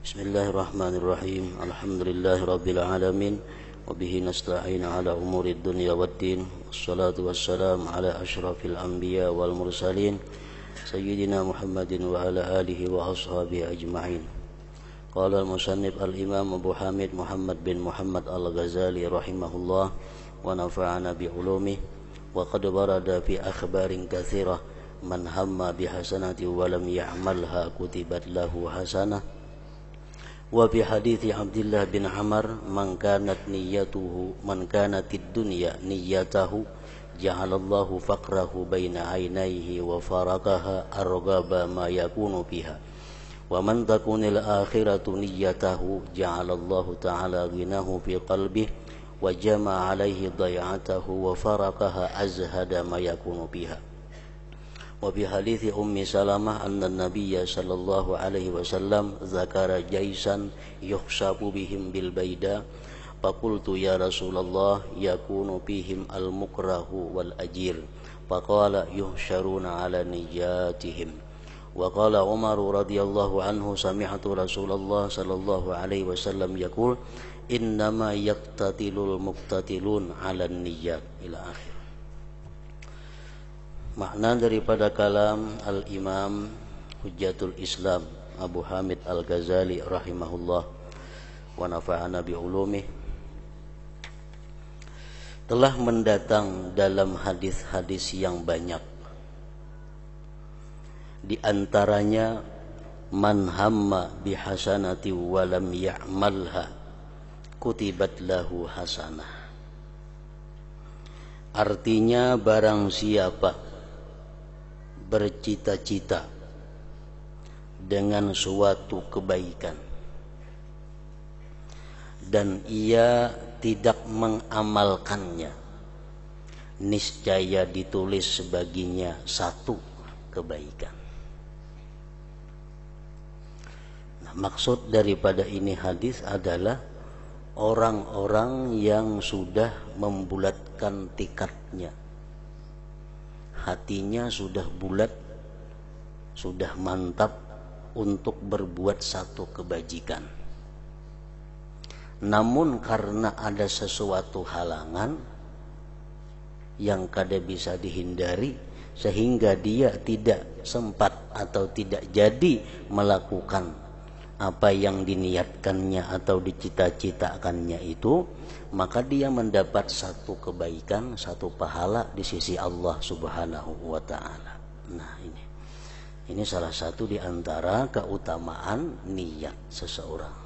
Bismillahirrahmanirrahim. Alhamdulillahirabbil alamin wa bihi nasta'in ala umurid dunya waddin. Wassalatu wassalamu ala asyrafil anbiya wal mursalin sayyidina Muhammadin wa ala alihi wa ashabihi ajma'in. Qala al-musannif al-imam Abu Hamid Muhammad bin Muhammad al-Ghazali rahimahullah wa nafa'ana bi ulumihi wa qad warada fi akhbarin katsirah man hamma bi hasanati wa lam ya'malha kutibat lahu hasanah. Wa fi hadithi Abdullah bin Amr man kanat ad-dunya niyyatahu ja'alallahu faqrahu baina 'ainaihi wa faraqaha arghaba ma yakunu fiha wa man takunil akhiratu niyyatahu ja'alallahu ta'ala ghinahu fi qalbihi wa jama'a 'alaihi day'atahu wa faraqaha azhada ma yakunu fiha. Wa bi hadithi Ummi Salamah anna Nabiyya sallallahu alaihi wasallam zakara jaisan yuhsabu bihim bil baida faqultu ya Rasulullah yakunu bihim al mukrahu wal ajir faqala yuhsyaruna ala niyatihim. Wa qala Umar radhiyallahu anhu sami'tu Rasulullah sallallahu alaihi wasallam yaqul innama yaqtatilul muqtatilun ala niyyat ila akhir. Makna daripada kalam Al-Imam Hujjatul Islam Abu Hamid Al-Ghazali rahimahullah wa nafa'ana bi ulumih telah mendatang dalam hadis-hadis yang banyak. Di antaranya man hamma bi hasanati wa lam ya'malha kutibat lahu hasanah. Artinya barang siapa bercita-cita dengan suatu kebaikan dan ia tidak mengamalkannya, niscaya ditulis sebaginya satu kebaikan. Nah, maksud daripada ini hadis adalah orang-orang yang sudah membulatkan tikadnya, hatinya sudah bulat, sudah mantap untuk berbuat satu kebajikan. Namun karena ada sesuatu halangan yang kada bisa dihindari, sehingga dia tidak sempat atau tidak jadi melakukan apa yang diniatkannya atau dicita-citakannya itu, maka dia mendapat satu kebaikan, satu pahala di sisi Allah Subhanahu wa ta'ala. Nah, ini salah satu di antara keutamaan niat seseorang.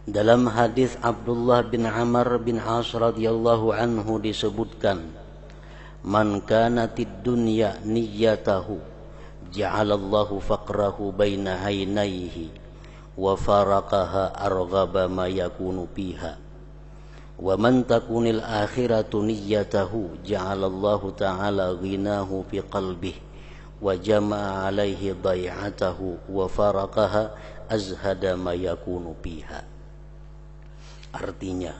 Dalam hadis Abdullah bin Amr bin As radhiyallahu anhu disebutkan, man kanatid dunya niyyatahu ja'alallahu faqrahu baina haynaihi wa faraqaha arghaba ma yakunu fiha wa man takunil akhiratu niyyatahu ja'alallahu ta'ala ghinahu fi qalbihi wa jama'a 'alaihi day'atahu wa faraqaha azhada ma yakunu fiha. Artinya,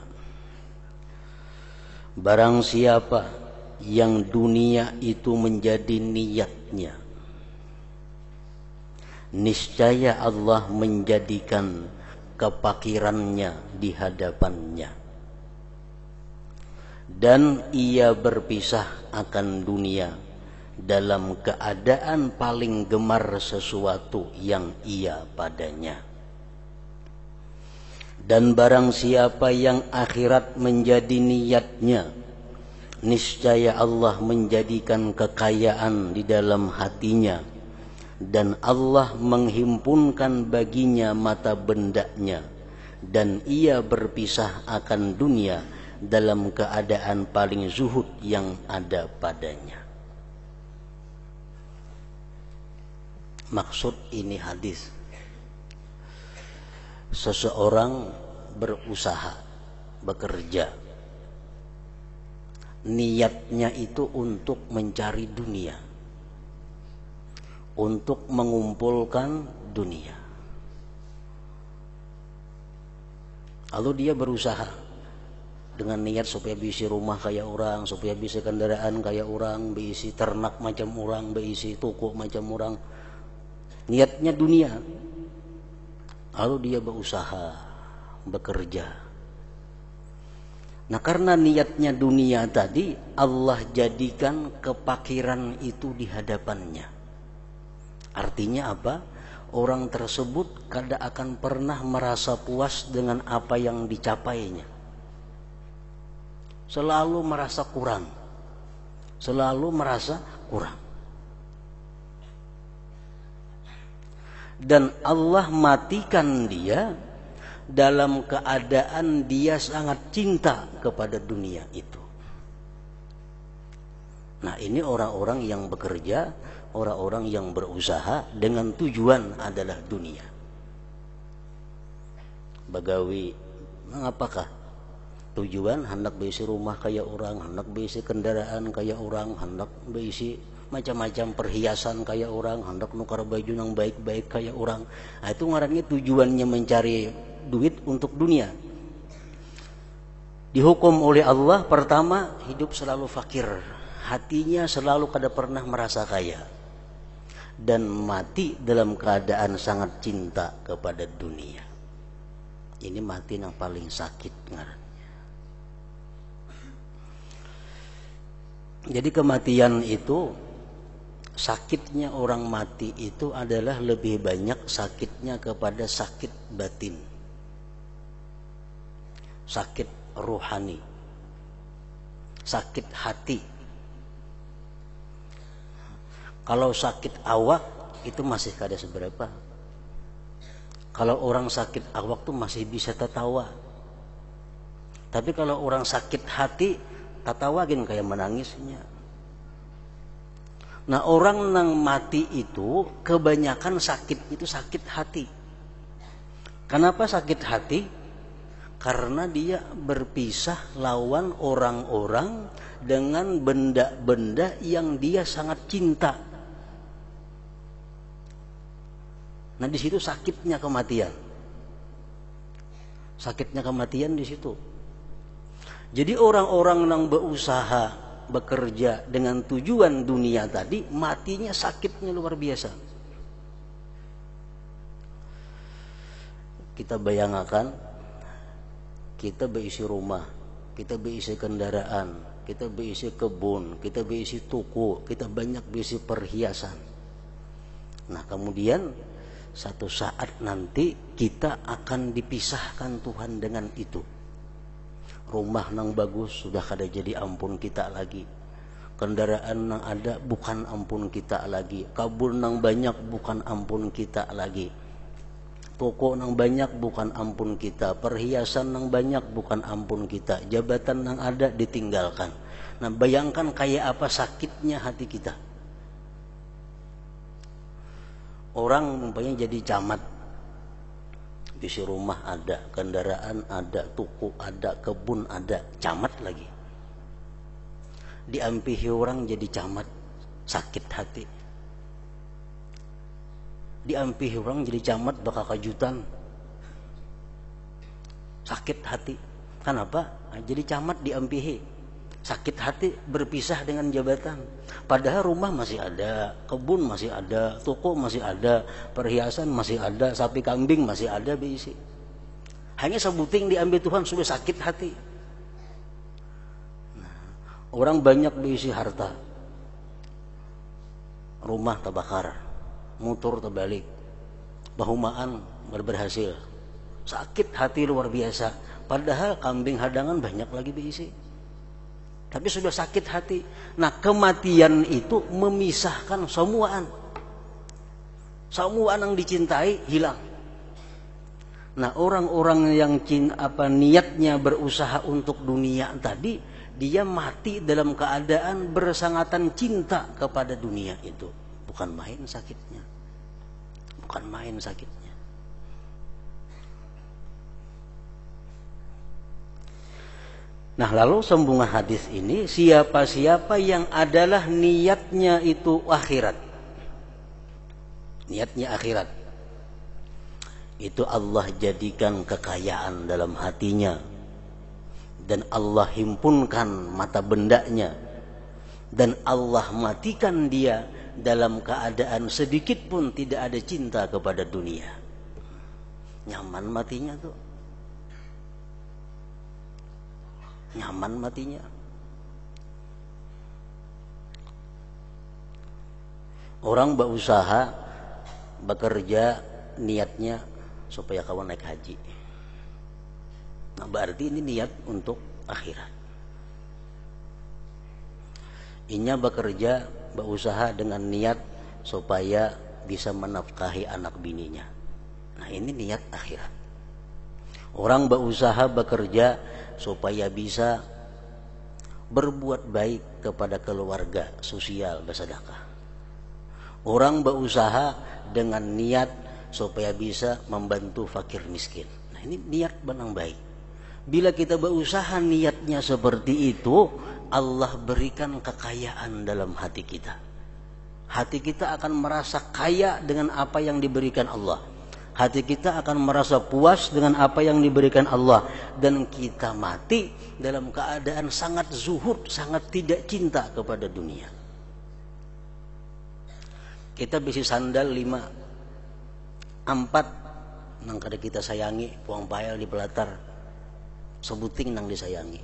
barang siapa yang dunia itu menjadi niatnya, niscaya Allah menjadikan kepakirannya di hadapannya dan ia berpisah akan dunia dalam keadaan paling gemar sesuatu yang ia padanya. Dan barang siapa yang akhirat menjadi niatnya, niscaya Allah menjadikan kekayaan di dalam hatinya dan Allah menghimpunkan baginya mata bendanya dan ia berpisah akan dunia dalam keadaan paling zuhud yang ada padanya. Maksud ini hadis, seseorang berusaha, bekerja, niatnya itu untuk mencari dunia, untuk mengumpulkan dunia. Lalu dia berusaha dengan niat supaya bisa rumah kayak orang, supaya bisa kendaraan kayak orang, bisa ternak macam orang, bisa toko macam orang. Niatnya dunia. Lalu dia berusaha, bekerja. Nah, karena niatnya dunia tadi, Allah jadikan kepakiran itu di hadapannya. Artinya apa? Orang tersebut kada akan pernah merasa puas dengan apa yang dicapainya. Selalu merasa kurang. Selalu merasa kurang. Dan Allah matikan dia dalam keadaan dia sangat cinta kepada dunia itu. Nah, ini orang-orang yang bekerja, orang-orang yang berusaha dengan tujuan adalah dunia. Bagawi, mengapakah? Tujuan hendak bisi rumah kayak orang, hendak bisi kendaraan kayak orang, hendak bisi macam-macam perhiasan kayak orang, hendak nukar baju yang baik-baik kayak orang. Nah, itu ngarannya tujuannya mencari duit untuk dunia. Dihukum oleh Allah, pertama hidup selalu fakir, hatinya selalu kada pernah merasa kaya, dan mati dalam keadaan sangat cinta kepada dunia. Ini mati yang paling sakit ngarannya. Jadi kematian itu, sakitnya orang mati itu adalah lebih banyak sakitnya kepada sakit batin, sakit rohani, sakit hati. Kalau sakit awak itu masih kada seberapa. Kalau orang sakit awak tuh masih bisa tertawa. Tapi kalau orang sakit hati, tatawagin kayak menangisnya. Nah, orang yang mati itu kebanyakan sakit itu sakit hati. Kenapa sakit hati? Karena dia berpisah lawan orang-orang dengan benda-benda yang dia sangat cinta. Nah, di situ sakitnya kematian. Sakitnya kematian di situ. Jadi orang-orang yang berusaha bekerja dengan tujuan dunia tadi, matinya sakitnya luar biasa. Kita bayangkan, kita berisi rumah, kita berisi kendaraan, kita berisi kebun, kita berisi toko, kita banyak berisi perhiasan. Nah, kemudian satu saat nanti kita akan dipisahkan Tuhan dengan itu. Rumah nang bagus sudah kada jadi ampun kita lagi. Kendaraan nang ada bukan ampun kita lagi. Kabun nang banyak bukan ampun kita lagi. Toko nang banyak bukan ampun kita. Perhiasan nang banyak bukan ampun kita. Jabatan nang ada ditinggalkan. Nah, bayangkan kayak apa sakitnya hati kita. Orang umpamanya jadi camat, isi rumah ada, kendaraan ada, toko ada, kebun ada, camat lagi. Diampihi orang jadi camat, sakit hati. Diampihi orang jadi camat bakal kejutan, sakit hati. Kenapa? Jadi camat diampihi, sakit hati, berpisah dengan jabatan. Padahal rumah masih ada, kebun masih ada, toko masih ada, perhiasan masih ada, sapi kambing masih ada berisi. Hanya sebuting diambil Tuhan sudah sakit hati. Nah, orang banyak berisi harta, rumah terbakar, motor terbalik, bahumaan berhasil, sakit hati luar biasa. Padahal kambing hadangan banyak lagi berisi, tapi sudah sakit hati. Nah, kematian itu memisahkan semuaan. Semuaan yang dicintai hilang. Nah, orang-orang yang niatnya berusaha untuk dunia tadi, dia mati dalam keadaan bersangatan cinta kepada dunia itu. Bukan main sakitnya. Bukan main sakitnya. Nah, lalu sambungan hadis ini, siapa-siapa yang adalah niatnya itu akhirat, niatnya akhirat, itu Allah jadikan kekayaan dalam hatinya, dan Allah himpunkan mata bendanya dan Allah matikan dia dalam keadaan sedikit pun tidak ada cinta kepada dunia, nyaman matinya tuh, nyaman matinya. Orang berusaha bekerja niatnya supaya kawan naik haji. Nah, berarti ini niat untuk akhirat. Inya bekerja berusaha dengan niat supaya bisa menafkahi anak bininya. Nah, ini niat akhirat. Orang berusaha bekerja supaya bisa berbuat baik kepada keluarga, sosial, bersedekah. Orang berusaha dengan niat supaya bisa membantu fakir miskin. Nah, ini niat benang baik. Bila kita berusaha niatnya seperti itu, Allah berikan kekayaan dalam hati kita. Hati kita akan merasa kaya dengan apa yang diberikan Allah. Hati kita akan merasa puas dengan apa yang diberikan Allah. Dan kita mati dalam keadaan sangat zuhud, sangat tidak cinta kepada dunia. Kita bisi sandal 5, 4 nang kada kita sayangi, puang payah di pelatar, sebuting nang disayangi.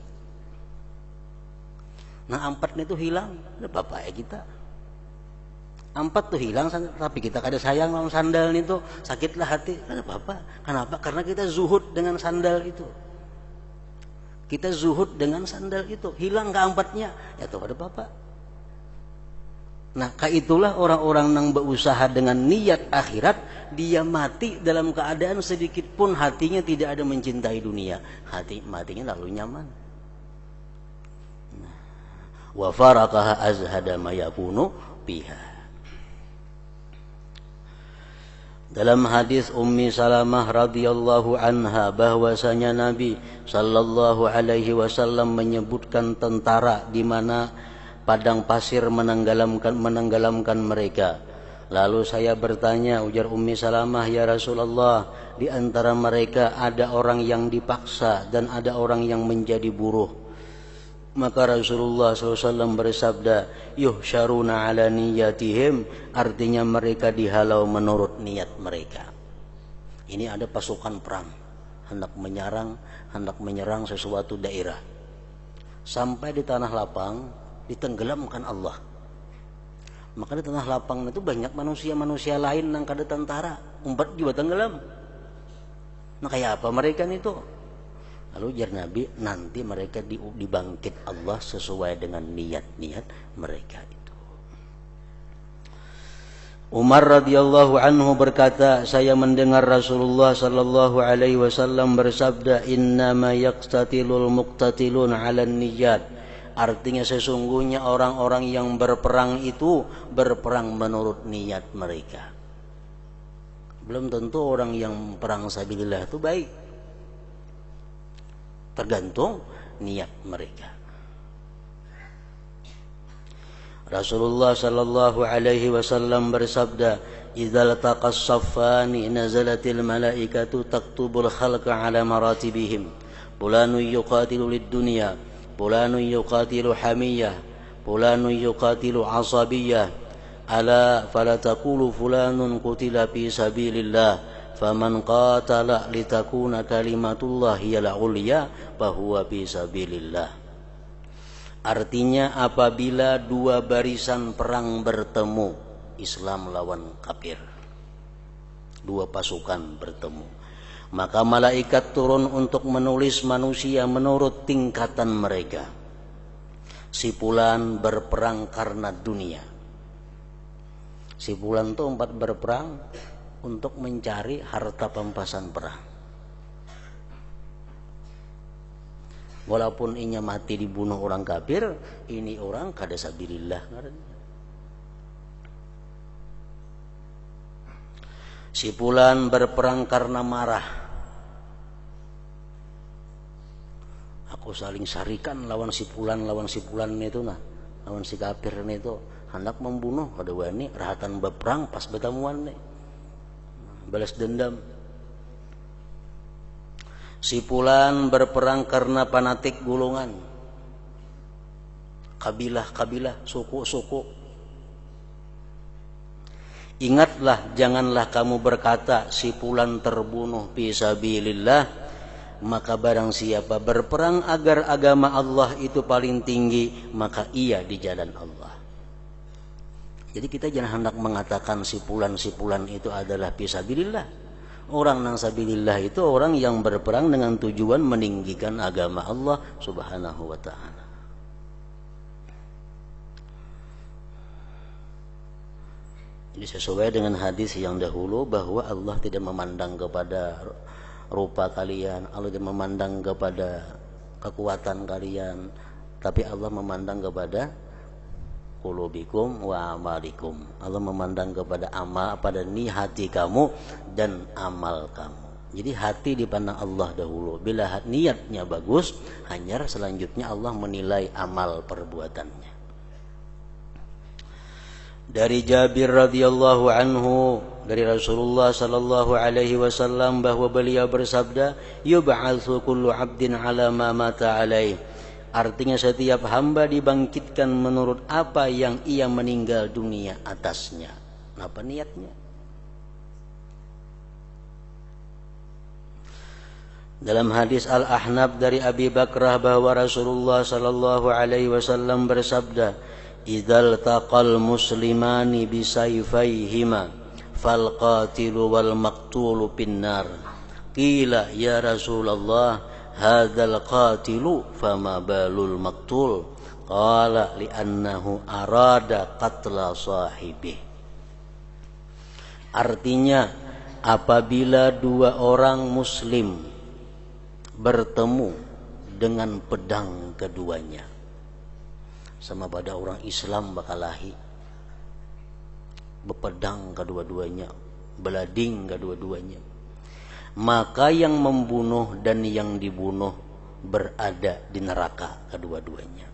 Nah 4 itu hilang, ada bapak ya kita. 4 tuh hilang, tapi kita kada sayang sama sandal itu, sakitlah hati. Ada apa? Kenapa? Karena kita zuhud dengan sandal itu. Kita zuhud dengan sandal itu, hilang ke 4-nya, ya tuh ada bapak. Nah, itulah orang-orang yang berusaha dengan niat akhirat, dia mati dalam keadaan sedikit pun hatinya tidak ada mencintai dunia. Matinya lalu nyaman. Wa faraqaha azhada ma yakunu biha. Dalam hadis Ummi Salamah radhiyallahu anha bahwasanya Nabi sallallahu alaihi wasallam menyebutkan tentara di mana padang pasir menenggelamkan mereka. Lalu saya bertanya, ujar Ummi Salamah, ya Rasulullah, di antara mereka ada orang yang dipaksa dan ada orang yang menjadi buruh. Maka Rasulullah SAW bersabda, yuhsyaruna ala niyatihim, artinya mereka dihalau menurut niat mereka. Ini ada pasukan perang, hendak menyerang sesuatu daerah. Sampai di tanah lapang, ditenggelamkan Allah. Maka di tanah lapang itu banyak manusia-manusia lain yang kada tentara, umpat juga tenggelam. Nah kayak apa mereka itu? Lalu jar Nabi, nanti mereka dibangkit Allah sesuai dengan niat-niat mereka itu. Umar radhiyallahu anhu berkata, saya mendengar Rasulullah sallallahu alaihi wasallam bersabda, innama yaqtatilul muqtatilun 'alan niyyat. Artinya sesungguhnya orang-orang yang berperang itu berperang menurut niat mereka. Belum tentu orang yang perang sabilillah itu baik. Tergantung niat mereka. Rasulullah sallallahu alaihi wasallam bersabda, "Idza lataqas saffani nazalatil malaikatu taktubul khalqa ala maratibihim. Fulanun yuqatilu lid-dunya, fulanun yuqatilu hamiyah, fulanun yuqatilu asabiyah. Ala fala taqulu fulanun qutila fi sabilillah, faman qatala litakuna kalimatullah hiyal ulya fahuwa fi sabilillah." Artinya apabila dua barisan perang bertemu, Islam lawan kafir, dua pasukan bertemu, maka malaikat turun untuk menulis manusia menurut tingkatan mereka. Si fulan berperang karena dunia. Si fulan itu berperang untuk mencari harta pampasan perang. Walaupun inya mati dibunuh orang kafir, ini orang kada sabilillah. Si fulan berperang karena marah. Aku saling sarikan lawan si fulan itu lawan si kafir itu hendak membunuh, kada wani rahatan berperang pas bertemuan nih. Balas dendam. Si fulan berperang karena fanatik golongan, kabilah-kabilah, suku-suku. Ingatlah, janganlah kamu berkata si fulan terbunuh fi sabilillah, maka barang siapa berperang agar agama Allah itu paling tinggi, maka ia di jalan Allah. Jadi kita jangan hendak mengatakan si fulan itu adalah fi sabilillah. Orang nang sabilillah itu orang yang berperang dengan tujuan meninggikan agama Allah Subhanahu wa ta'ala. Jadi sesuai dengan hadis yang dahulu bahwa Allah tidak memandang kepada rupa kalian, Allah tidak memandang kepada kekuatan kalian, tapi Allah memandang kepada qulubikum wa amalikum. Allah memandang kepada amal, pada hati kamu dan amal kamu. Jadi hati dipandang Allah dahulu. Bila niatnya bagus, hanya selanjutnya Allah menilai amal perbuatannya. Dari Jabir radhiyallahu anhu, dari Rasulullah sallallahu alaihi wasallam bahwa beliau bersabda, yub'atsu kullu 'abdin 'ala ma mata 'alaihi. Artinya setiap hamba dibangkitkan menurut apa yang ia meninggal dunia atasnya. Apa niatnya? Dalam hadis Al-Ahnaf dari Abi Bakrah bahwa Rasulullah sallallahu alaihi wasallam bersabda, "Idzal taqal muslimani bisayfayhima fal qatilu wal maqtulu pinnar." Qila ya Rasulullah, hadzal qatilu fama balul maqtul? Qala li'annahu arada qatla sahibih. Artinya, apabila dua orang muslim bertemu dengan pedang keduanya, sama pada orang Islam bakalahi bepedang kedua-duanya, belading kedua-duanya, maka yang membunuh dan yang dibunuh berada di neraka kedua-duanya.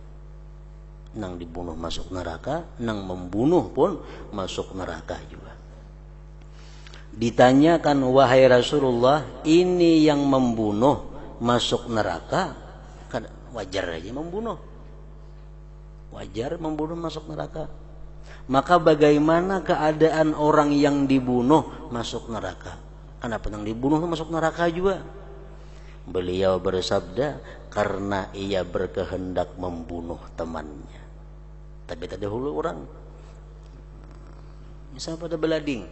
Nang dibunuh masuk neraka, nang membunuh pun masuk neraka juga. Ditanyakan, wahai Rasulullah, ini yang membunuh masuk neraka, kan wajar aja membunuh. Wajar membunuh masuk neraka. Maka bagaimana keadaan orang yang dibunuh masuk neraka? Kenapa yang dibunuh masuk neraka juga? Beliau bersabda, karena ia berkehendak membunuh temannya. Tapi tak dahulu orang, misalnya pada belading.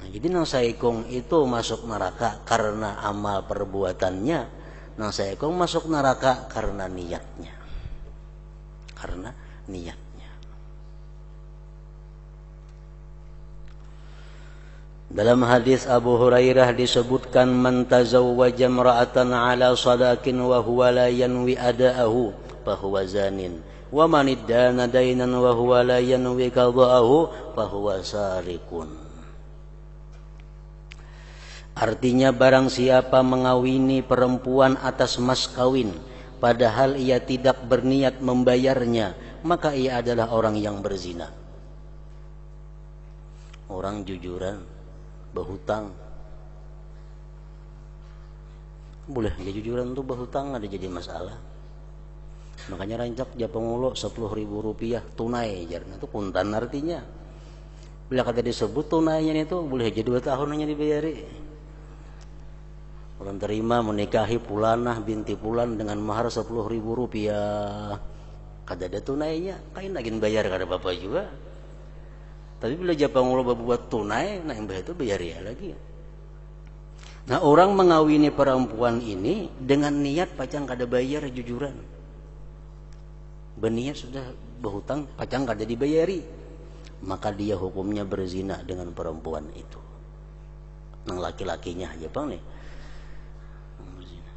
Nah, jadi nang saikong itu masuk neraka karena amal perbuatannya, nang saikong masuk neraka karena niatnya. Karena niat. Dalam hadis Abu Hurairah disebutkan, man tazawwaja imra'atan 'ala sadaqin wa huwa la yanwi ada'ahu fa huwa zanin, wa man iddana dainan wa huwa la yanwi qada'ahu fa huwa sariqun. Artinya, barang siapa mengawini perempuan atas mas kawin padahal ia tidak berniat membayarnya, maka ia adalah orang yang berzina. Orang jujuran berhutang, boleh dia jujuran tuh berhutang, ada jadi masalah. Makanya rancak Japangulo 10.000 rupiah tunai jarna itu kuntan artinya. Bila kata disebut tunainya itu boleh jadi 2 tahun hanya dibayari. Orang terima menikahi pulanah binti pulan dengan mahar 10.000 rupiah. Kada ada tunainya, kain lagi bayar kada bapak juga. Tapi bila Japangulo berbuat tunai, nah yang itu bayar ya lagi. Nah, orang mengawini perempuan ini dengan niat pacang kada bayar jujuran. Berniat sudah berhutang, pacang kada dibayari, maka dia hukumnya berzina dengan perempuan itu. Nang laki-lakinya Jepang nih. Berzina.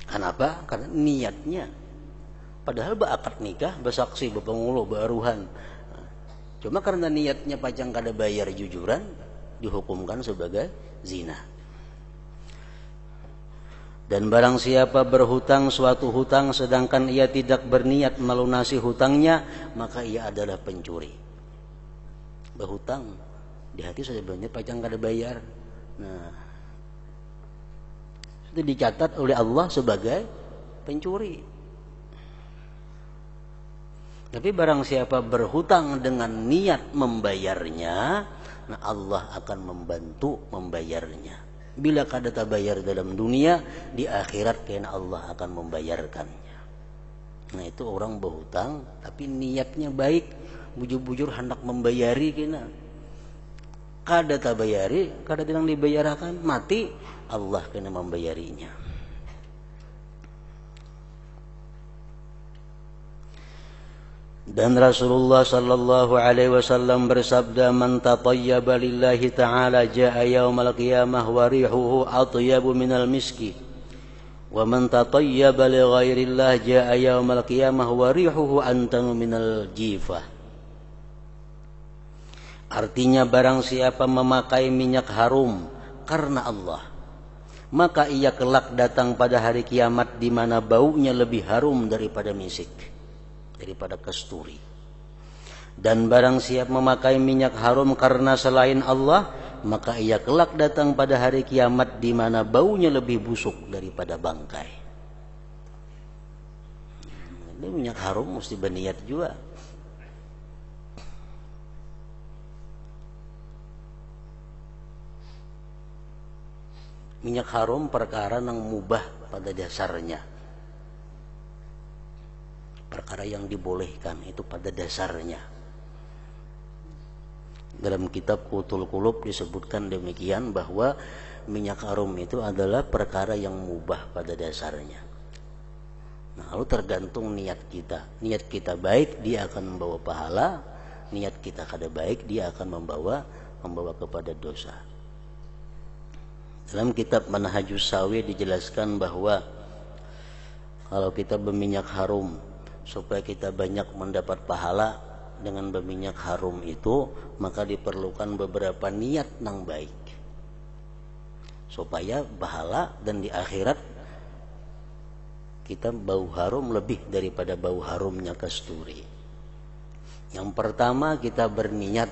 Kenapa? Karena niatnya. Padahal berakad nikah, bersaksi, berpengulo, beruhan. Cuma karena niatnya pacang kada bayar jujuran, dihukumkan sebagai zina. Dan barang siapa berhutang suatu hutang sedangkan ia tidak berniat melunasi hutangnya, maka ia adalah pencuri. Berhutang Di hati sudah banyak pajang kada bayar. Nah, itu dicatat oleh Allah sebagai pencuri. Tapi barang siapa berhutang dengan niat membayarnya, nah Allah akan membantu membayarnya. Bila kada tabayar dalam dunia, di akhirat kena Allah akan membayarkannya. Nah itu orang berhutang tapi niatnya baik, bujur-bujur hendak membayari kena. Kada tabayari, kada tidak dibayarkan, mati Allah kena membayarinya. Dan Rasulullah sallallahu alaihi wasallam bersabda, "Man tatayyaba lillahi ta'ala jaa'a yaumal qiyamah wa rihuhu atyabu minal miski. Wa man tatayyaba li ghairillah jaa'a yaumal qiyamah wa rihuhu antanu minal jifah." Artinya barang siapa memakai minyak harum karena Allah, maka ia kelak datang pada hari kiamat di mana baunya lebih harum daripada misik, daripada kasturi. Dan barang siapa memakai minyak harum karena selain Allah, maka ia kelak datang pada hari kiamat di mana baunya lebih busuk daripada bangkai. Ini minyak harum mesti berniat juga. Minyak harum perkara yang mubah pada dasarnya, perkara yang dibolehkan itu pada dasarnya. Dalam kitab Qutul Qulub disebutkan demikian, bahwa minyak harum itu adalah perkara yang mubah pada dasarnya. Nah, lalu tergantung niat kita. Niat kita baik, dia akan membawa pahala. Niat kita kada baik, dia akan membawa kepada dosa. Dalam kitab Manhajus Sawi dijelaskan bahwa kalau kita berminyak harum, supaya kita banyak mendapat pahala dengan berminyak harum itu, maka diperlukan beberapa niat yang baik supaya pahala dan di akhirat kita bau harum lebih daripada bau harumnya kasturi. Yang pertama, kita berniat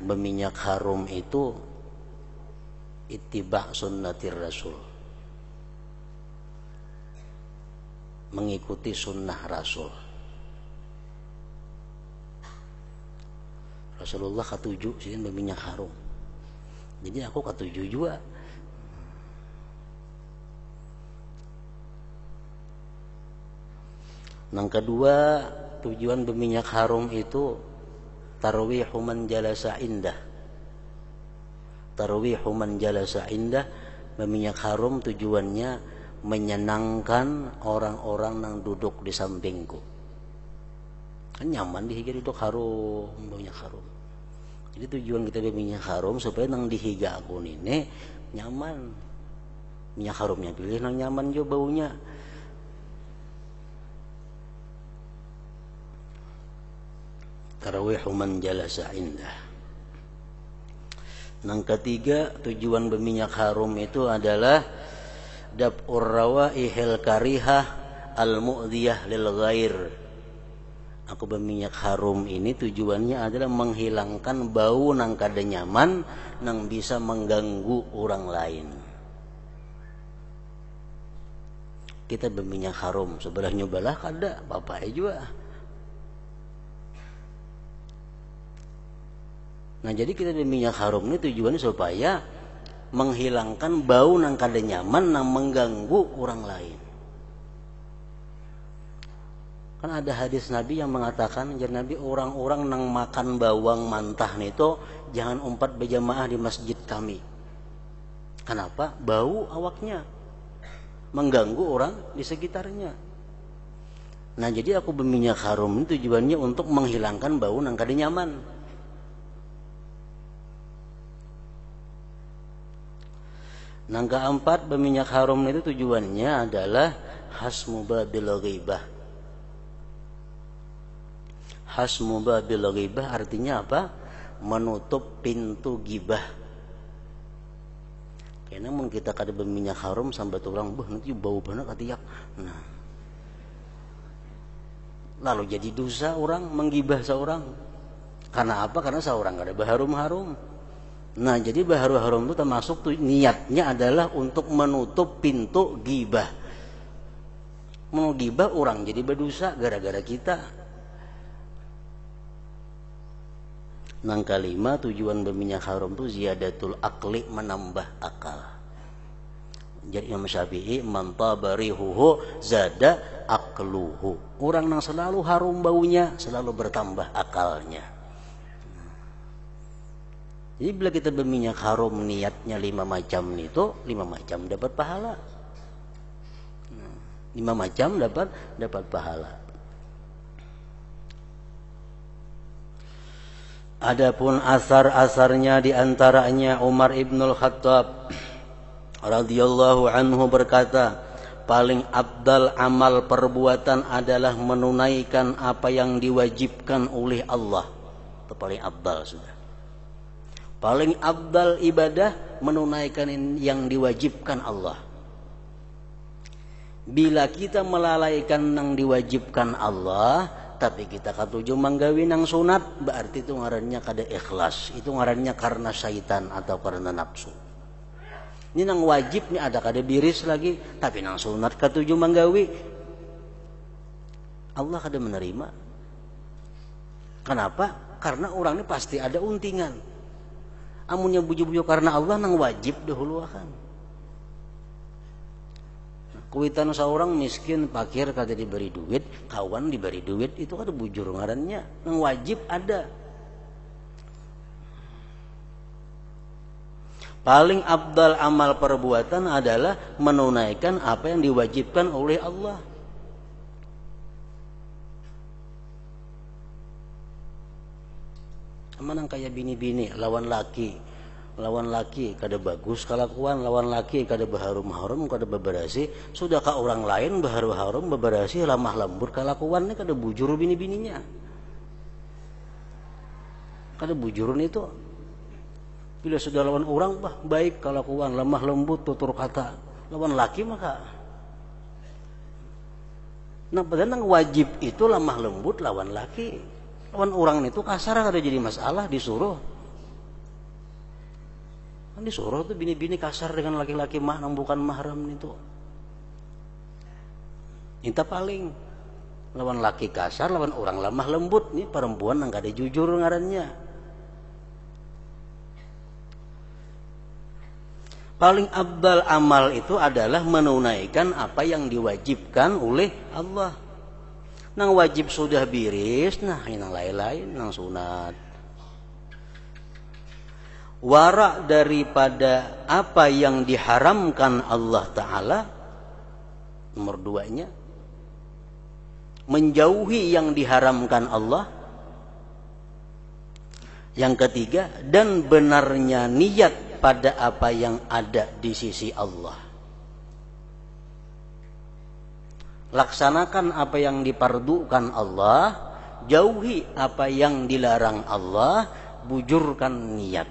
berminyak harum itu ittiba' sunnatir rasul, mengikuti sunnah Rasul. Rasulullah ketujuh sih berminyak harum, jadi aku ketujuh juga. Yang kedua, tujuan berminyak harum itu tarwihu man jalasa indah. Tarwihu man jalasa indah, berminyak harum tujuannya menyenangkan orang-orang yang duduk di sampingku. Kan nyaman dihiga duduk harum, minyak harum. Jadi tujuan kita berminyak harum supaya nang dihiga aku ini nyaman. Minyak harumnya pilih nang nyaman juga baunya. Tarawihu man jalasa indah. Yang ketiga, tujuan berminyak harum itu adalah daf'ur rawaihil karihah al-mu'dhiyah lil ghair. Aku berminyak harum ini tujuannya adalah menghilangkan bau nang kada nyaman, nang bisa mengganggu orang lain. Kita berminyak harum sebelah nyobalah kada, bapak juga. Nah jadi kita berminyak harum ini tujuannya supaya menghilangkan bau nang kada nyaman, nang mengganggu orang lain. Kan ada hadis Nabi yang mengatakan, jadi Nabi, orang-orang nang makan bawang mentah itu jangan umpat berjamaah di masjid kami. Kenapa? Bau awaknya mengganggu orang di sekitarnya. Nah jadi aku berminyak harum ini tujuannya untuk menghilangkan bau nang kada nyaman. Yang keempat, berminyak harum itu tujuannya adalah hasmu babil ghibah. Hasmu babil ghibah artinya apa? Menutup pintu gibah. Karena mun kita kada berminyak harum sampai orang nanti bau banget katiak. Nah, lalu jadi dosa orang menggibah seorang. Karena apa? Karena seorang kada berharum-harum. Nah, jadi baharu haram itu termasuk tuh niatnya adalah untuk menutup pintu ghibah. Mau ghibah orang jadi berdosa gara-gara kita. Nang kalima tujuan berminyak haram itu ziyadatul akli, menambah akal. Jadi Imam Syafi'i man tabarihuhu zada akluhu. Orang yang selalu harum baunya selalu bertambah akalnya. Jadi bila kita berminyak haram niatnya 5 macam itu, 5 macam dapat pahala. 5 macam dapat pahala. Adapun asar-asarnya diantaranya Umar ibnul Khattab radhiyallahu anhu berkata, paling abdal amal perbuatan adalah menunaikan apa yang diwajibkan oleh Allah. Itu paling abdal sudah. Paling abdal ibadah menunaikan yang diwajibkan Allah. Bila kita melalaikan yang diwajibkan Allah, tapi kita katuju manggawi nang sunat, berarti itu ngarannya kada ikhlas. Itu ngarannya karena syaitan atau karena nafsu. Ini nang wajib nih ada kada biris lagi, tapi nang sunat katuju manggawi, Allah kada menerima. Kenapa? Karena orang ini pasti ada untingan. Amunnya buju-buju karena Allah nang wajib dahulu akan. Kuitan seorang miskin fakir kada diberi duit, kawan diberi duit, itu kada bujur ngarannya. Nang wajib ada. Paling abdal amal perbuatan adalah menunaikan apa yang diwajibkan oleh Allah. Amanang kayak bini-bini lawan laki kada bagus kelakuan, lawan laki kada baharum-harum, kada beberasi, sudahkah orang lain baharu-harum beberasi lamah lembut kelakuannya kada bujur bini-bininya. Kada bujurun itu. Bila sudah lawan orang baik kelakuan, lemah lembut tutur kata, lawan laki maka nah padahal wajib itu lemah lembut lawan laki. Lawan orang itu kasar ada jadi masalah, disuruh tuh bini-bini kasar dengan laki-laki yang bukan mahram itu. Inta paling lawan laki kasar, lawan orang lemah lembut, nih perempuan yang gak ada jujur ngarannya. Paling abdal amal itu adalah menunaikan apa yang diwajibkan oleh Allah. Nang wajib sudah biris, nah yang lain-lain, nang sunat. Wara daripada apa yang diharamkan Allah Ta'ala, nomor 2-nya. Menjauhi yang diharamkan Allah. Yang ketiga, dan benarnya niat pada apa yang ada di sisi Allah. Laksanakan apa yang dipardukan Allah, jauhi apa yang dilarang Allah, bujurkan niat.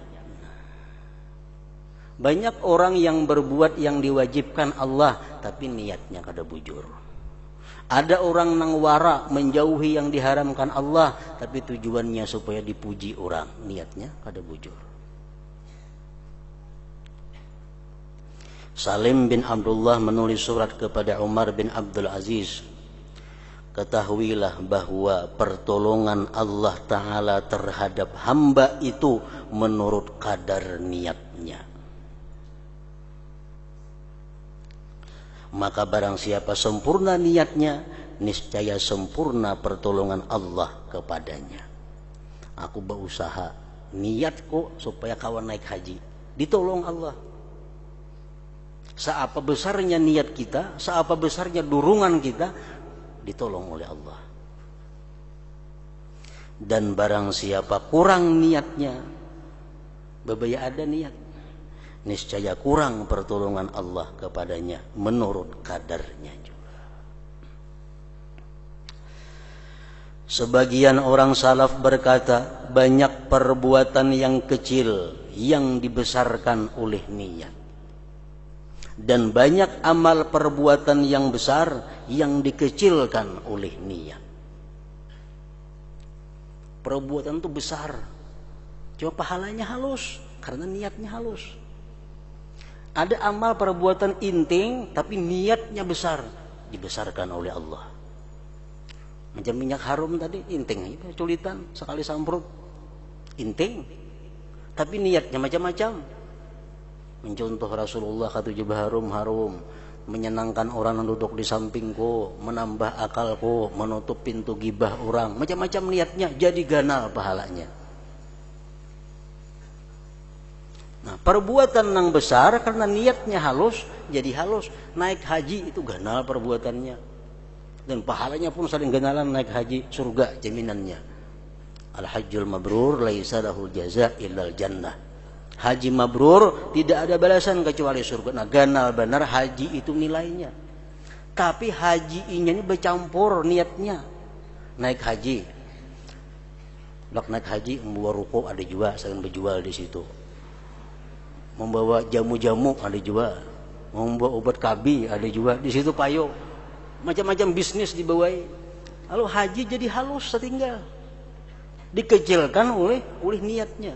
Banyak orang yang berbuat yang diwajibkan Allah, tapi niatnya kada bujur. Ada orang nang wara menjauhi yang diharamkan Allah, tapi tujuannya supaya dipuji orang, niatnya kada bujur. Salim bin Abdullah menulis surat kepada Umar bin Abdul Aziz. Ketahuilah bahwa pertolongan Allah Ta'ala terhadap hamba itu menurut kadar niatnya. Maka barang siapa sempurna niatnya, niscaya sempurna pertolongan Allah kepadanya. Aku berusaha niatku supaya kawan naik haji, ditolong Allah. Seapa besarnya niat kita, seapa besarnya dorongan kita, ditolong oleh Allah. Dan barang siapa kurang niatnya, babaya ada niat, niscaya kurang pertolongan Allah kepadanya menurut kadarnya juga. Sebagian orang salaf berkata, banyak perbuatan yang kecil yang dibesarkan oleh niat, dan banyak amal perbuatan yang besar yang dikecilkan oleh niat. Perbuatan itu besar, Cuma pahalanya halus karena niatnya halus. Ada amal perbuatan inting tapi niatnya besar, dibesarkan oleh Allah. Macam minyak harum tadi, inting, culitan sekali samprut, inting. Tapi niatnya macam-macam. Mencontoh Rasulullah kata juga harum, menyenangkan orang yang duduk di sampingku, menambah akalku, menutup pintu gibah orang. Macam-macam niatnya, jadi ganal pahalanya. Nah, perbuatan yang besar karena niatnya halus, jadi halus. Naik haji itu ganal perbuatannya. Dan pahalanya pun saling ganalan naik haji, surga jaminannya. Al-hajjul mabrur laisa lahul jaza illal jannah. Haji mabrur tidak ada balasan kecuali surga. Nah, ganal benar haji itu nilainya. Tapi haji ini bercampur niatnya. Naik haji. Bak naik haji membawa ruko ada juga, saya berjual di situ. Membawa jamu-jamu ada juga, membawa obat KB ada juga di situ payo, macam-macam bisnis dibawai. Lalu haji jadi halus setinggal, dikecilkan oleh niatnya.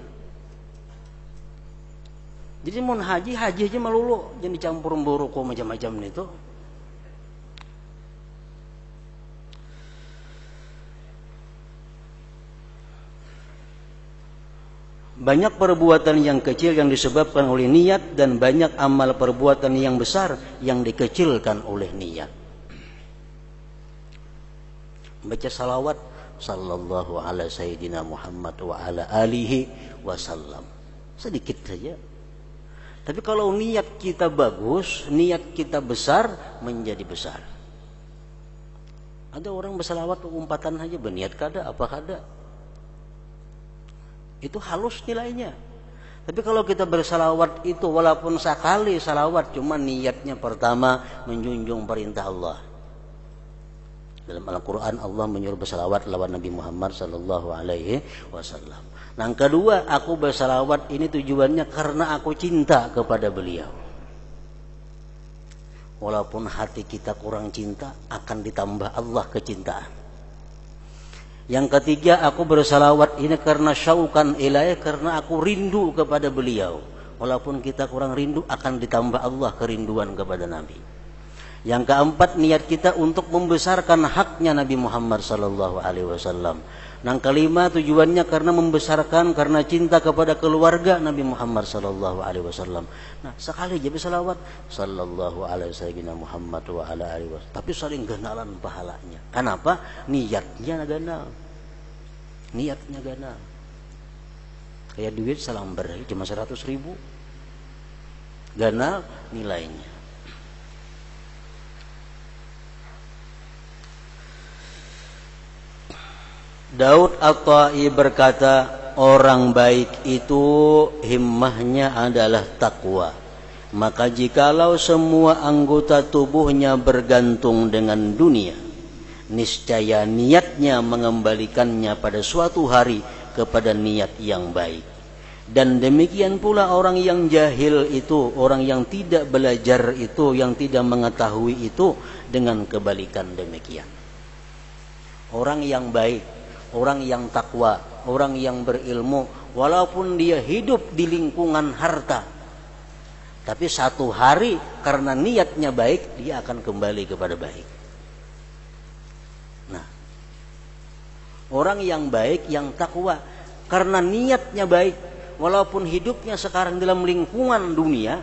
Jadi mau haji aja melulu, jangan dicampur membawa macam-macam itu. Banyak perbuatan yang kecil yang disebabkan oleh niat dan banyak amal perbuatan yang besar yang dikecilkan oleh niat. Baca salawat sallallahu ala sayyidina Muhammad wa ala alihi wasallam. Sedikit saja. Tapi kalau niat kita bagus, niat kita besar, menjadi besar. Ada orang bersalawat umpatan saja berniat kada apa kada. Itu halus nilainya. Tapi kalau kita bersalawat itu walaupun sekali salawat, cuma niatnya pertama menjunjung perintah Allah. Dalam Al-Quran Allah menyuruh bersalawat lawan Nabi Muhammad sallallahu alaihi wasallam. Yang kedua, aku bersalawat ini tujuannya karena aku cinta kepada beliau. Walaupun hati kita kurang cinta, akan ditambah Allah kecintaan. Yang ketiga, aku bersalawat ini karena syaukan ilaih, karena aku rindu kepada beliau. Walaupun kita kurang rindu, akan ditambah Allah kerinduan kepada Nabi. Yang keempat, niat kita untuk membesarkan haknya Nabi Muhammad sallallahu alaihi wasallam. Yang kelima, tujuannya karena membesarkan, karena cinta kepada keluarga Nabi Muhammad sallallahu alaihi wasallam. Nah, sekali aja bersalawat sallallahu alaihi sayyidina Muhammad wa ala alihi wasallam. Tapi saling ganalan pahalanya. Kenapa? Niatnya ganal. Niatnya ganal. Kayak duit salamber cuma 100.000. Ganal nilainya. Daud At-Tai berkata, orang baik itu himmahnya adalah takwa. Maka jikalau semua anggota tubuhnya bergantung dengan dunia, niscaya niatnya mengembalikannya pada suatu hari kepada niat yang baik. Dan demikian pula orang yang jahil itu, orang yang tidak belajar itu, yang tidak mengetahui itu, dengan kebalikan demikian. Orang yang baik, orang yang takwa, orang yang berilmu, walaupun dia hidup di lingkungan harta, tapi satu hari karena niatnya baik, dia akan kembali kepada baik. Nah, orang yang baik, yang takwa, karena niatnya baik, walaupun hidupnya sekarang dalam lingkungan dunia,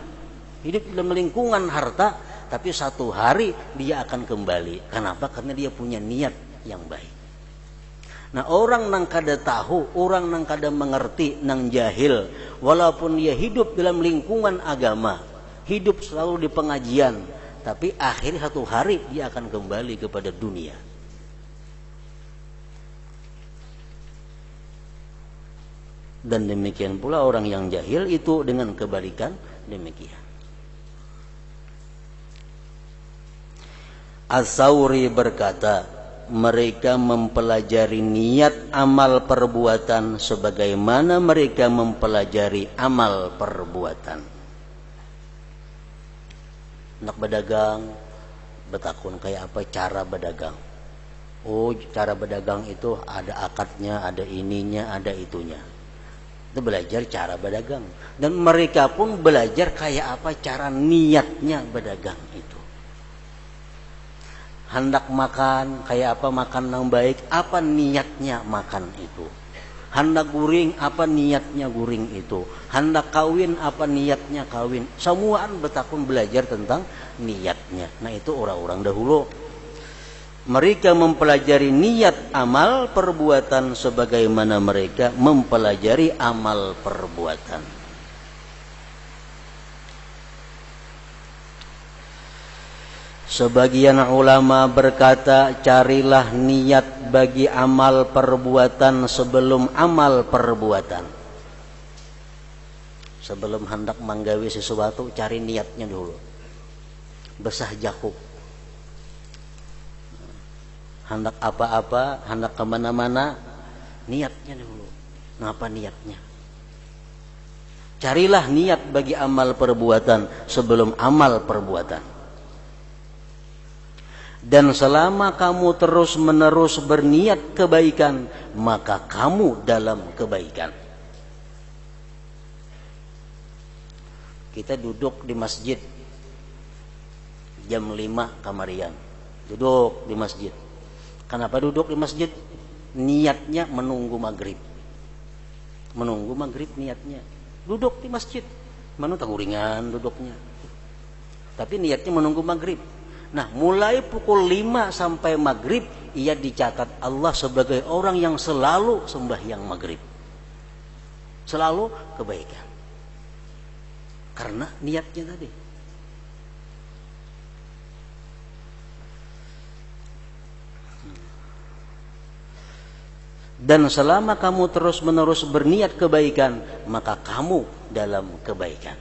hidup dalam lingkungan harta, tapi satu hari dia akan kembali. Kenapa? Karena dia punya niat yang baik. Nah, orang nang kada tahu, orang nang kada mengerti, nang jahil, walaupun dia hidup dalam lingkungan agama, hidup selalu di pengajian, tapi akhir satu hari dia akan kembali kepada dunia. Dan demikian pula orang yang jahil itu dengan kebalikan demikian. As-Sauri berkata, mereka mempelajari niat amal perbuatan sebagaimana mereka mempelajari amal perbuatan. Nak berdagang, betakun kayak apa cara berdagang. Oh, cara berdagang itu ada akadnya, ada ininya, ada itunya. Itu belajar cara berdagang. Dan mereka pun belajar kayak apa cara niatnya berdagang itu. Hendak makan, kayak apa makan yang baik, apa niatnya makan itu. Hendak guring, apa niatnya guring itu. Hendak kawin, apa niatnya kawin. Semuaan betakun belajar tentang niatnya. Nah itu orang-orang dahulu. Mereka mempelajari niat amal perbuatan sebagaimana mereka mempelajari amal perbuatan. Sebagian ulama berkata, carilah niat bagi amal perbuatan sebelum amal perbuatan. Sebelum hendak menggawe sesuatu, cari niatnya dulu. Besah Jakub. Hendak apa-apa, hendak kemana-mana, niatnya dulu. Ngapa niatnya? Carilah niat bagi amal perbuatan sebelum amal perbuatan. Dan selama kamu terus-menerus berniat kebaikan, maka kamu dalam kebaikan. Kita duduk di masjid jam 5 kamarian. Duduk di masjid. Kenapa duduk di masjid? Niatnya menunggu maghrib. Menunggu maghrib niatnya. Duduk di masjid. Manu taguringan duduknya. Tapi niatnya menunggu maghrib. Nah, mulai pukul 5 sampai maghrib, ia dicatat Allah sebagai orang yang selalu sembahyang maghrib. Selalu kebaikan. Karena niatnya tadi. Dan selama kamu terus-menerus berniat kebaikan, maka kamu dalam kebaikan.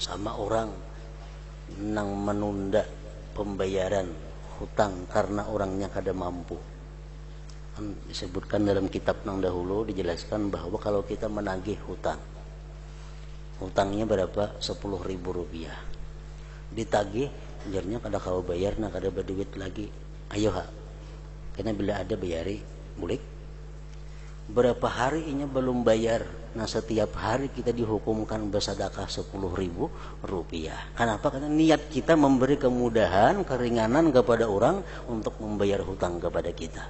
Sama orang nang menunda pembayaran hutang karena orangnya kada mampu. Disebutkan dalam kitab nang dahulu, dijelaskan bahwa kalau kita menagih hutang, hutangnya berapa? 10.000 rupiah. Ditagih, jarnya kada kau bayar, nah kada berduit lagi. Ayo ha, karena bila ada bayari, boleh. Berapa hari inya belum bayar? Nah setiap hari kita dihukumkan bersedekah 10.000 rupiah. Kenapa? Karena niat kita memberi kemudahan, keringanan kepada orang untuk membayar hutang kepada kita.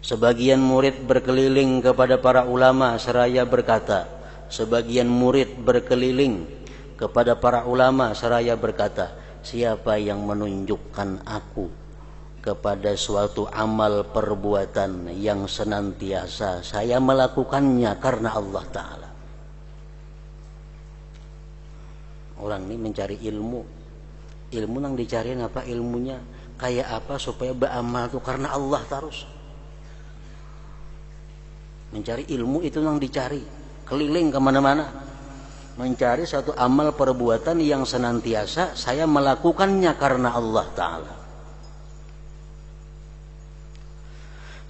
Sebagian murid berkeliling kepada para ulama seraya berkata, sebagian murid berkeliling kepada para ulama seraya berkata, siapa yang menunjukkan aku kepada suatu amal perbuatan yang senantiasa saya melakukannya karena Allah Ta'ala. Orang ini mencari ilmu. Ilmu yang dicari apa ilmunya? Kayak apa supaya beramal itu karena Allah terus. Mencari ilmu itu yang dicari. Keliling kemana-mana. Mencari suatu amal perbuatan yang senantiasa saya melakukannya karena Allah Ta'ala.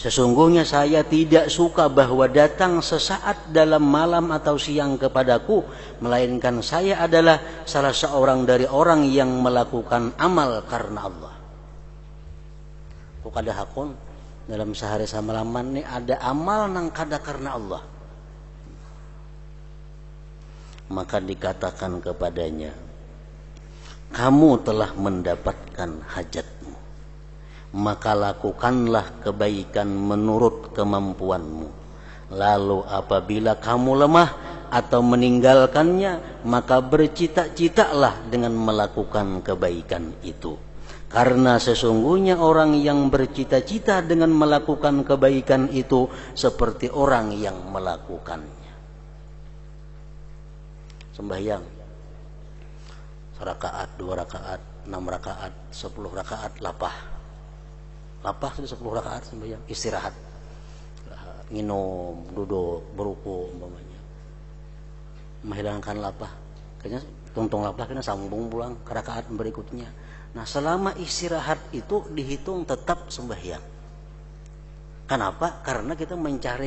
Sesungguhnya saya tidak suka bahwa datang sesaat dalam malam atau siang kepadaku, melainkan saya adalah salah seorang dari orang yang melakukan amal karena Allah. Kok kada hakun dalam sehari samalaman ini ada amal nang kada karena Allah. Maka dikatakan kepadanya, kamu telah mendapatkan hajatmu, maka lakukanlah kebaikan menurut kemampuanmu. Lalu apabila kamu lemah atau meninggalkannya, maka bercita-citalah dengan melakukan kebaikan itu. Karena sesungguhnya orang yang bercita-cita dengan melakukan kebaikan itu seperti orang yang melakukannya. Sembahyang 1 rakaat, 2 rakaat, 6 rakaat, 10 rakaat, lapah sudah 10 rakaat sembahyang, istirahat, minum, duduk, beruku umpamanya, menghilangkan lapah, kayaknya tungtung lapah kena sambung pulang ke rakaat berikutnya. Nah selama istirahat itu dihitung tetap sembahyang. Kenapa? Karena kita mencari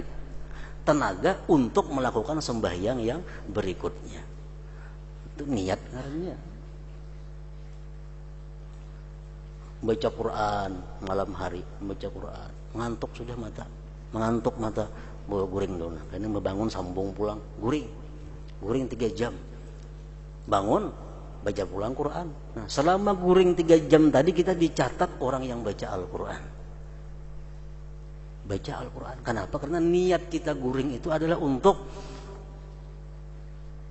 tenaga untuk melakukan sembahyang yang berikutnya. Itu niat ngarannya. Baca Quran malam hari, baca Quran, ngantuk sudah mata, mengantuk mata, guring dulu. Karena membangun sambung pulang, guring 3 jam, bangun, baca pulang Quran. Nah, selama guring 3 jam tadi kita dicatat orang yang baca Al-Quran. Baca Al-Quran. Kenapa? Karena niat kita guring itu adalah untuk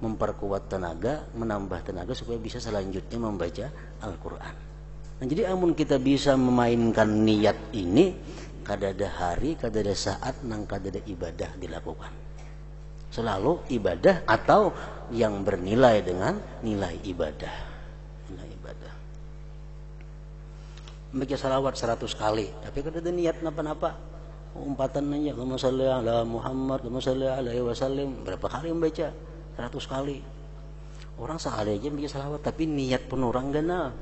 memperkuat tenaga, menambah tenaga supaya bisa selanjutnya membaca Al-Quran. Nah, jadi amun kita bisa memainkan niat ini, kadada hari, kadada saat, nang kadada ibadah dilakukan. Selalu ibadah atau yang bernilai dengan nilai ibadah. Nilai ibadah. Baca salawat 100 kali, tapi kadada niat napa-napa. Umpatan aja, Allahumma shalli ala Muhammad, Allahumma shalli alaihi wasallam. Berapa kali membaca? 100 kali. Orang sekali aja baca salawat, tapi niat pun orang gana.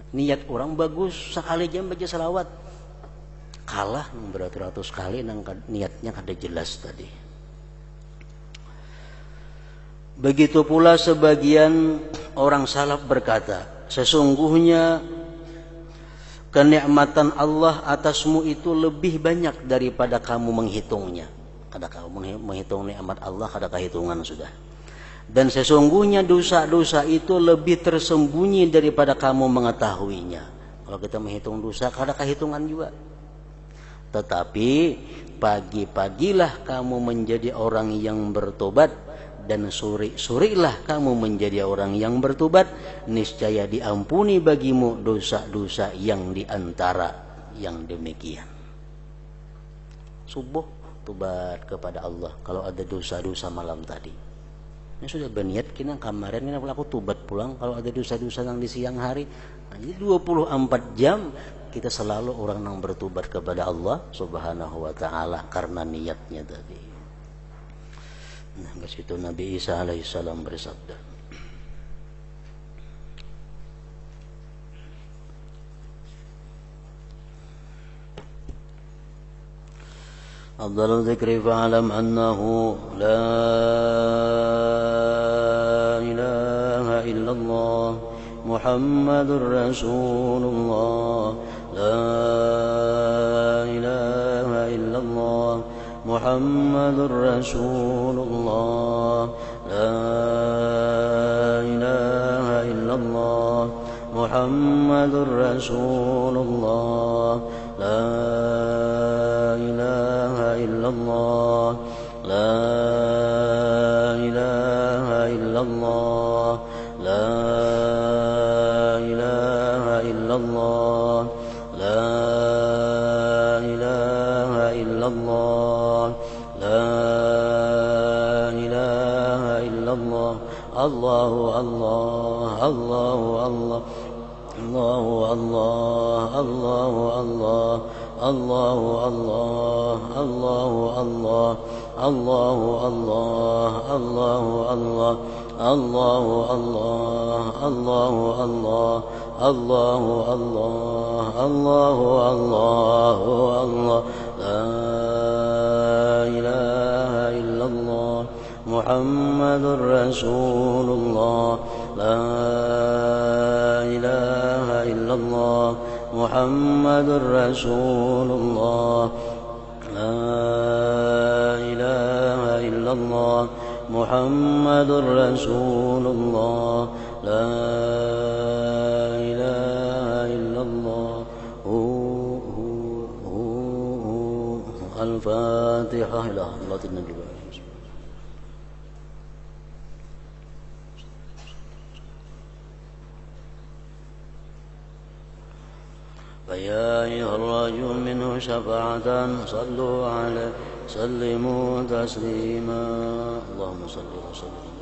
Niat orang bagus, sekali aja baca salawat. Kalah beratus-ratus kali nang niatnya kada jelas tadi. Begitu pula sebagian orang salaf berkata, sesungguhnya kenikmatan Allah atasmu itu lebih banyak daripada kamu menghitungnya. Kada kamu menghitung nikmat Allah, kada kehitungan sudah. Dan sesungguhnya dosa-dosa itu lebih tersembunyi daripada kamu mengetahuinya. Kalau kita menghitung dosa, kada kehitungan juga. Tetapi pagi-pagilah kamu menjadi orang yang bertobat, dan suri-surilah kamu menjadi orang yang bertobat, niscaya diampuni bagimu dosa-dosa yang diantara yang demikian. Subuh tobat kepada Allah kalau ada dosa-dosa malam tadi. Ini sudah berniat kena kemarin kena aku tobat pulang kalau ada dosa-dosa yang di siang hari. Nah, jadi 24 jam kita selalu orang yang bertobat kepada Allah Subhanahu wa taala karena niatnya tadi. Nah, ke situ Nabi Isa alaihissalam bersabda, afdalul dzikri fa'lam annahu la ilaha illallah Muhammadur Rasulullah, la ilaha illallah Muhammadur Rasulullah, la ilaha illallah Muhammadur Rasulullah, la ilaha illallah, la ilaha illallah, la ilaha illallah, la ilaha illallah, la ilaha illallah. Allahu Allah, Allahu Allah, Allahu Allah, Allahu Allah, Allahu Allah, Allahu Allah, Allahu Allah, Allahu Allah, Allahu Allah, Allahu Allah, Allahu Allah, Allahu Allah, la ilaha illallah Muhammadur Rasulullah, la ilaha illallah Muhammadur Rasulullah, la ilaha illallah Muhammadur Rasulullah, la ilaha illallah. Al-Fatihah. Ila Allatin Nabi. فيا أيها الراجون منه شفاعة صلوا عليه سلموا تسليما اللهم صل وسلم